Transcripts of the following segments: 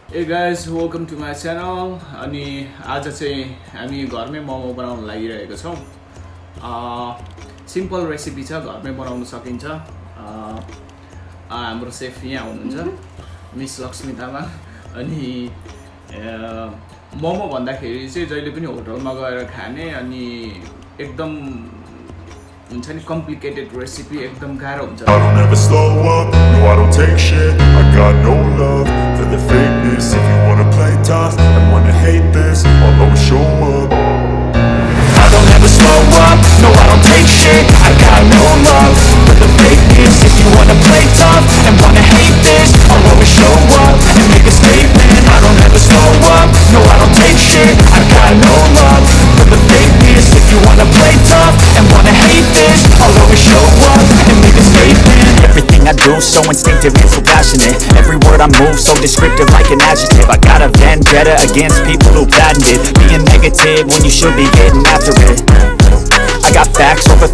Hey guys, welcome to my channel. अनि आज चाहिँ हामी घरमै मोमो बनाउन लागिरहेको छौं। सिम्पल रेसिपी छ, घरमै बनाउन सकिन्छ। हाम्रो सेफ यहाँ हुनुहुन्छ मिस लक्ष्मी तामाङ। अनि मोमो भन्दाखेरि चाहिँ जहिले पनि होटलमा गएर खाने अनि एकदम हुन्छ नि कम्प्लिकेटेड रेसिपी एकदम गाह्रो हुन्छ। I don't ever slow up, no I don't take shit. I got no love for the fakeness. If you wanna play tough and wanna hate this, I'll always show up. I don't ever slow up, no I don't take shit. I got no love for the fakeness. If you wanna play tough and wanna hate this, I'll always show up and make a statement. I don't ever slow up, no I don't take shit. I got no love for the fakeness. If you wanna play tough and wanna hate this, I'll always show up and make a statement. Everything I do so instinctive and so passionate. Every word I move so descriptive like an adjective. I got a vendetta against people who patented being negative when you should be getting after it. I got facts over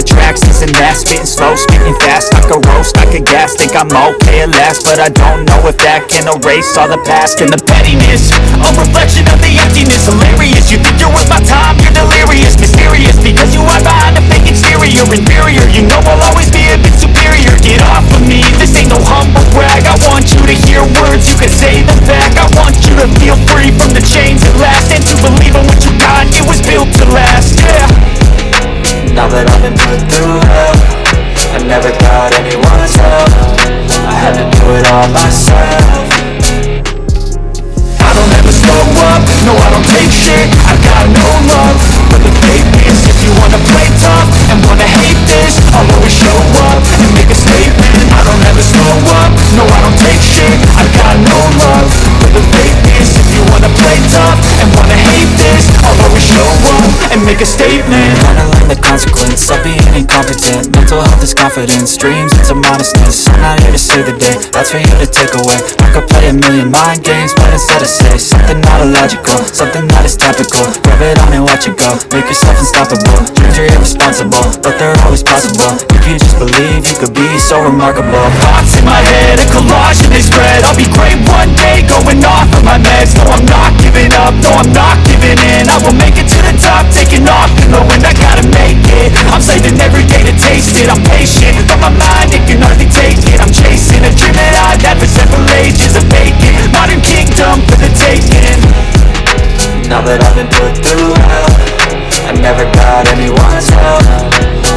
tracks, this and that, spitting slow, speaking fast. I could roast, I could gas, think I'm okay at last, but I don't know if that can erase all the past and the pettiness. A reflection of the emptiness, hilarious. You think you're worth my time, you're delirious, mysterious, because you hide behind a fake exterior, inferior. You know I'll always be a bit superior. Get off of me, this ain't no humble brag. I want you to hear words, you can say them back. I want you to feel free from the chains at last, and to believe in what you got, it was built to last, yeah. Now that I've been put through hell, I never got anyone's help. I had to do it all myself. I don't ever slow up, no I don't take shit. I got no love for the fakeness. If you wanna play tough and wanna hate this, I'll always show up and make a statement. I don't ever slow up, no I don't take shit. I got no love for the fakeness. If you wanna play tough and wanna hate this, I'll always show up and make a statement. Trying to learn the consequence of being incompetent. Mental health is confidence, dreams into modestness. I'm not here to save the day, that's for you to take away. I could play a million mind games, but instead I say something not illogical, something that is topical. Grab it on and watch it go, make yourself unstoppable. Dreams are irresponsible, but they're always possible. If you just believe, you could be so remarkable. Thoughts in my head, a collage and they spread. I'll be great one day, going off of my meds. No, I'm not giving up, no, I'm not giving in. I will make it to the top, taking off in the wind. I gotta make it, I'm saving every day to taste it. I'm patient, but my mind, it can hardly take it. I'm chasing a dream that I've had for several ages. A vacant, modern kingdom for the taking. Now that I've been put through hell, I never got anyone's help.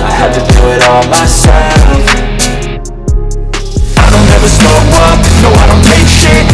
I had to do it all myself. I don't ever slow up, no I don't take shit.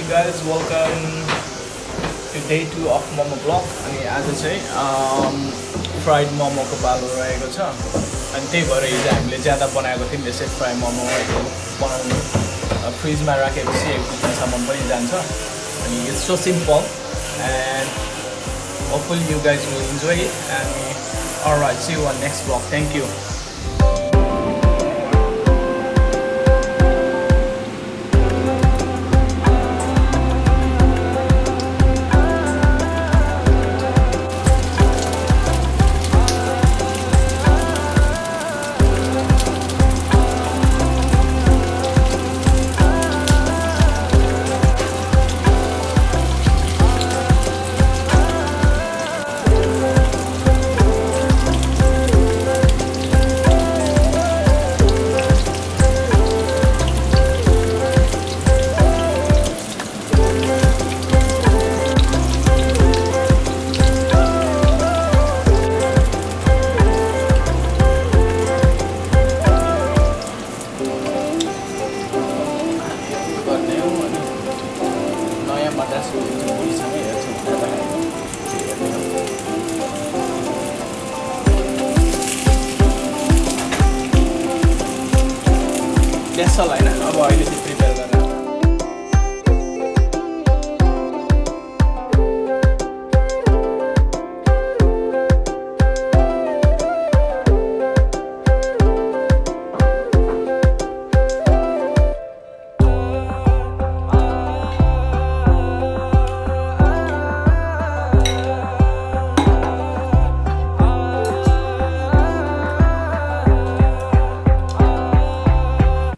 guys, welcome to day 2 of momo blog. अनि आज चाहिँ fried मोमोको पालो रहेको छ। अनि त्यही भएर हिजो हामीले ज्यादा बनाएको थियौँ यसै फ्राई मोमोहरू बनाउनु। फ्रिजमा राखेपछि एक दुईसम्म पनि जान्छ। अनि it's so simple end hopefully you guys will enjoy it, and alright, see you on next vlog. Thank you. That's all I know. अब अहिले चाहिँ प्रिपेयर गरेर